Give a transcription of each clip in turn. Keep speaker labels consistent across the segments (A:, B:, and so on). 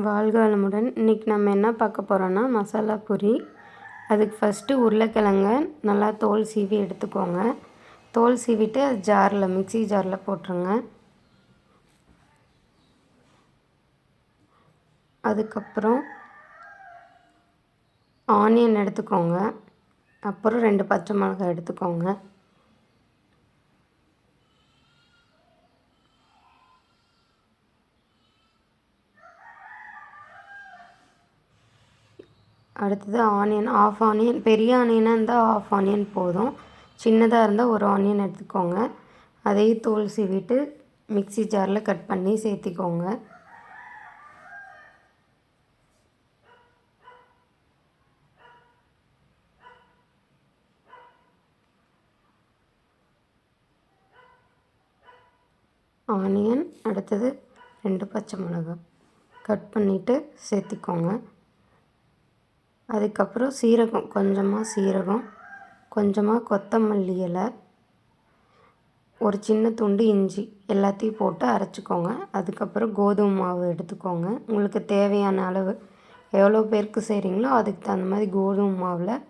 A: வாழ்க வளமுடன். இன்றைக்கி நம்ம என்ன பார்க்க போகிறோன்னா மசாலா பூரி. அதுக்கு ஃபஸ்ட்டு உருளைக்கிழங்க நல்லா தோல் சீவி எடுத்துக்கோங்க. தோல் சீவிட்டு அது மிக்ஸி ஜாரில் போட்டுருங்க. அதுக்கப்புறம் ஆனியன் எடுத்துக்கோங்க. அப்புறம் 2 பச்சை மிளகாய் எடுத்துக்கோங்க. அடுத்தது ஆஃப் ஆனியன், பெரிய ஆனியனாக இருந்தால் ஆஃப் ஆனியன் போதும். சின்னதாக இருந்தால் ஒரு ஆனியன் எடுத்துக்கோங்க. அதையும் தோல் சீவிட்டு மிக்ஸி ஜாரில் கட் பண்ணி சேர்த்திக்கோங்க. ஆனியன், அடுத்தது 2 பச்சை மிளகாய் கட் பண்ணிவிட்டு சேர்த்திக்கோங்க. அதுக்கப்புறம் சீரகம், கொஞ்சமாக கொத்தமல்லி இலை, ஒரு சின்ன துண்டு இஞ்சி எல்லாத்தையும் போட்டு அரைச்சிக்கோங்க. அதுக்கப்புறம் கோதுமை மாவு எடுத்துக்கோங்க. உங்களுக்கு தேவையான அளவு எவ்வளோ பேருக்கு செய்கிறீங்களோ அதுக்கு தகுந்த மாதிரி கோதுமை மாவில்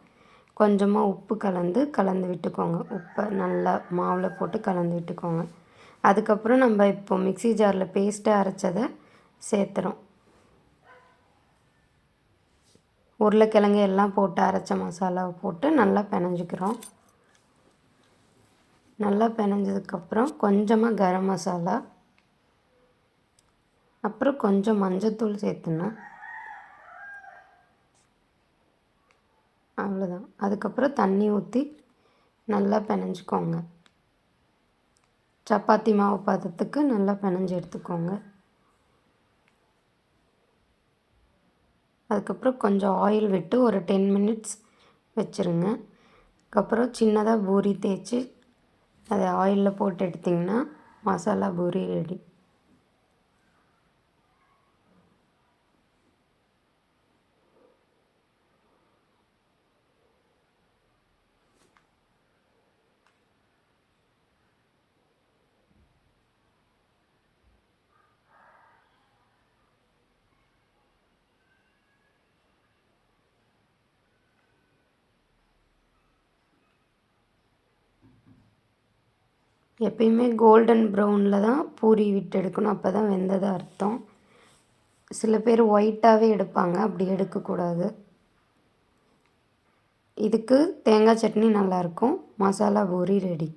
A: கொஞ்சமாக உப்பு கலந்து விட்டுக்கோங்க. உப்பை நல்லா மாவில் போட்டு கலந்து விட்டுக்கோங்க. அதுக்கப்புறம் நம்ம இப்போ மிக்ஸி ஜாரில் பேஸ்ட்டாக அரைச்சதை சேர்த்துறோம். உருளைக்கிழங்கு எல்லாம் போட்டு அரைச்ச மசாலாவை போட்டு நல்லா பிணைஞ்சிக்கிறோம். நல்லா பிணைஞ்சதுக்கப்புறம் கொஞ்சமாக கரம் மசாலா, அப்புறம் கொஞ்சம் மஞ்சத்தூள் சேர்த்துணும். அவ்வளோதான். அதுக்கப்புறம் தண்ணி ஊற்றி நல்லா பிணைஞ்சிக்கோங்க. சப்பாத்தி மாவு பதத்துக்கு நல்லா பிணைஞ்சி எடுத்துக்கோங்க. அதுக்கப்புறம் கொஞ்சம் ஆயில் விட்டு ஒரு 10 மினிட்ஸ் வச்சுருங்க. அதுக்கப்புறம் சின்னதாக பூரி தேய்ச்சி அதை ஆயிலில் போட்டு எடுத்திங்கன்னா மசாலா பூரி ரெடி. எப்பயுமே கோல்டன் ப்ரௌனில் தான் பூரி விட்டு எடுக்கணும். அப்போ தான் வெந்ததாக அர்த்தம். சில பேர் ஒயிட்டாகவே எடுப்பாங்க, அப்படி எடுக்கக்கூடாது. இதுக்கு தேங்காய் சட்னி நல்லாயிருக்கும். மசாலா பூரி ரெடி.